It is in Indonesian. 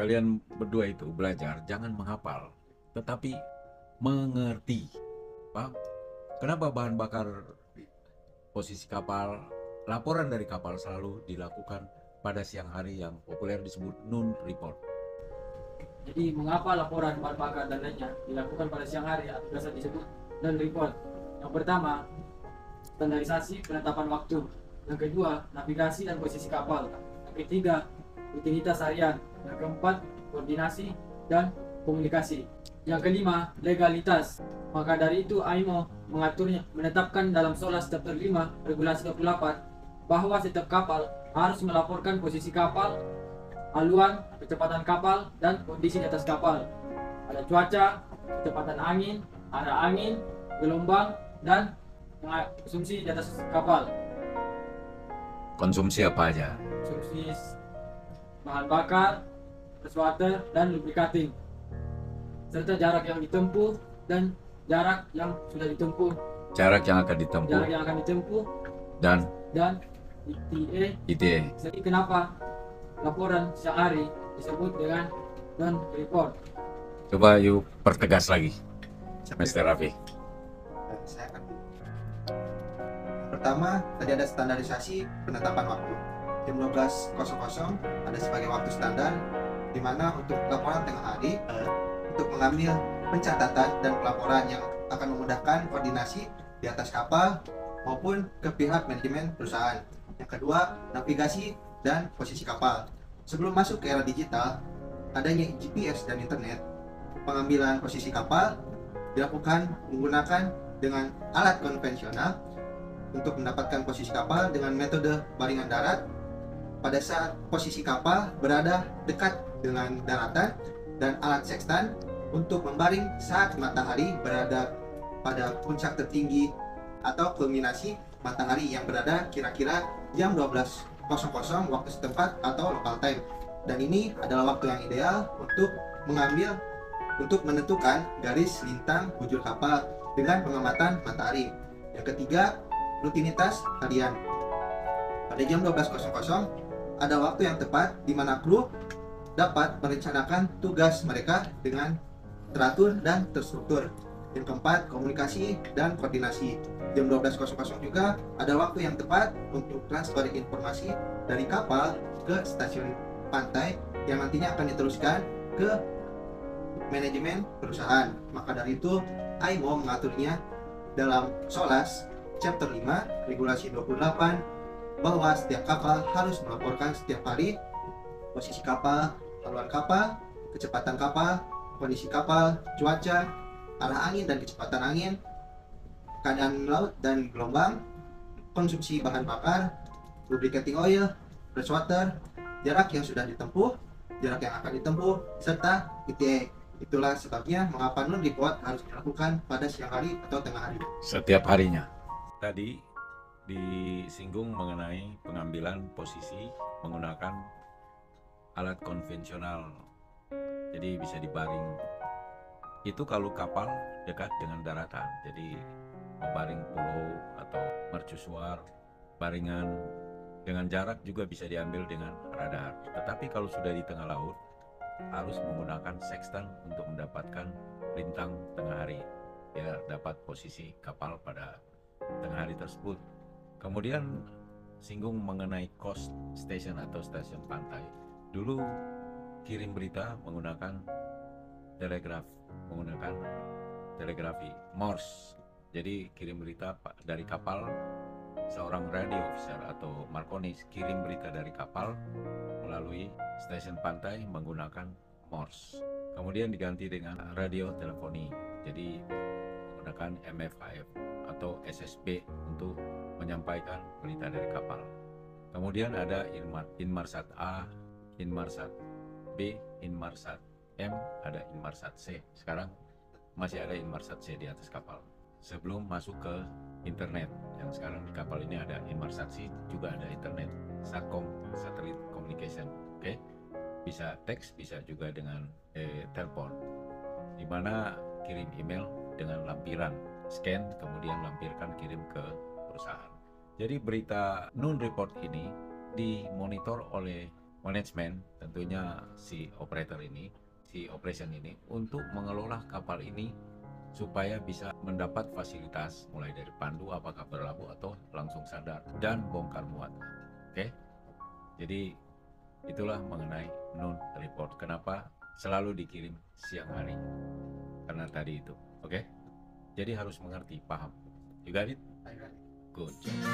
kalian berdua itu belajar jangan menghafal, tetapi mengerti. Paham? Kenapa bahan bakar posisi kapal, laporan dari kapal selalu dilakukan pada siang hari yang populer disebut noon report? Jadi mengapa laporan bahan bakar dan lainnya dilakukan pada siang hari atau biasa disebut non-report? Yang pertama, standarisasi penetapan waktu. Yang kedua, navigasi dan posisi kapal. Yang ketiga, rutinitas harian. Yang keempat, koordinasi dan komunikasi. Yang kelima, legalitas. Maka dari itu IMO mengaturnya, menetapkan dalam SOLAS chapter 5 regulasi 28 bahwa setiap kapal harus melaporkan posisi kapal, haluan, kecepatan kapal, dan kondisi di atas kapal. Ada cuaca, kecepatan angin, arah angin, gelombang, dan konsumsi di atas kapal. Konsumsi apa aja? Konsumsi bahan bakar, freshwater, dan lubricating. Serta jarak yang ditempuh dan jarak yang sudah ditempuh. Jarak yang akan ditempuh Jarak yang akan ditempuh dan ETA. ETA. Jadi kenapa laporan siang hari disebut dengan non-report? Coba yuk pertegas lagi, Mr. Raffi. Saya akan. Pertama, tadi ada standarisasi penetapan waktu. Jam 12.00 ada sebagai waktu standar, di mana untuk laporan tengah hari, untuk mengambil pencatatan dan pelaporan yang akan memudahkan koordinasi di atas kapal maupun ke pihak manajemen perusahaan. Yang kedua, navigasi dan posisi kapal. Sebelum masuk ke era digital, adanya GPS dan internet, pengambilan posisi kapal dilakukan menggunakan dengan alat konvensional untuk mendapatkan posisi kapal dengan metode baringan darat pada saat posisi kapal berada dekat dengan daratan, dan alat sextant untuk membaring saat matahari berada pada puncak tertinggi atau kulminasi matahari yang berada kira-kira jam 12.00 waktu setempat atau local time. Dan ini adalah waktu yang ideal untuk menentukan garis lintang bujur kapal dengan pengamatan matahari. Yang ketiga, rutinitas harian. Pada jam 12.00 ada waktu yang tepat di mana kru dapat merencanakan tugas mereka dengan teratur dan terstruktur. Yang keempat, komunikasi dan koordinasi. Jam 12.00 juga ada waktu yang tepat untuk transfer informasi dari kapal ke stasiun pantai yang nantinya akan diteruskan ke manajemen perusahaan. Maka dari itu, IMO mengaturnya dalam SOLAS chapter 5 regulasi 28 bahwa setiap kapal harus melaporkan setiap hari posisi kapal, haluan kapal, kecepatan kapal, kondisi kapal, cuaca, arah angin dan kecepatan angin, keadaan laut dan gelombang, konsumsi bahan bakar, lubricating oil, freshwater, jarak yang sudah ditempuh, jarak yang akan ditempuh, serta ETA. Itulah sebabnya mengapa non-report harus dilakukan pada siang hari atau tengah hari. Setiap harinya. Tadi disinggung mengenai pengambilan posisi menggunakan alat konvensional, jadi bisa dibaring. Itu kalau kapal dekat dengan daratan, jadi membaring pulau atau mercusuar, baringan dengan jarak juga bisa diambil dengan radar. Tetapi kalau sudah di tengah laut, harus menggunakan sextant untuk mendapatkan lintang tengah hari, biar dapat posisi kapal pada tengah hari tersebut. Kemudian singgung mengenai coast station atau stasiun pantai. Dulu kirim berita menggunakan telegrafi Morse. Jadi kirim berita dari kapal, seorang radio officer atau markonis kirim berita dari kapal melalui stasiun pantai menggunakan Morse. Kemudian diganti dengan radio teleponi, jadi menggunakan MFIF atau SSB untuk menyampaikan berita dari kapal. Kemudian ada Inmarsat A, Inmarsat B, Inmarsat M, ada Inmarsat C. Sekarang masih ada Inmarsat C di atas kapal. Sebelum masuk ke internet, yang sekarang di kapal ini ada Inmarsat C, juga ada internet, Satcom, Satellite Communication. Oke, bisa teks, bisa juga dengan telepon. Dimana kirim email dengan lampiran, scan, kemudian lampirkan kirim ke perusahaan. Jadi berita non report ini dimonitor oleh manajemen, tentunya si operator ini, si operation ini untuk mengelola kapal ini supaya bisa mendapat fasilitas mulai dari pandu apakah berlabuh atau langsung sandar dan bongkar muat. Oke. Jadi itulah mengenai noon report. Kenapa selalu dikirim siang hari? Karena tadi itu. Oke. Jadi harus mengerti, paham. You got it? Good job.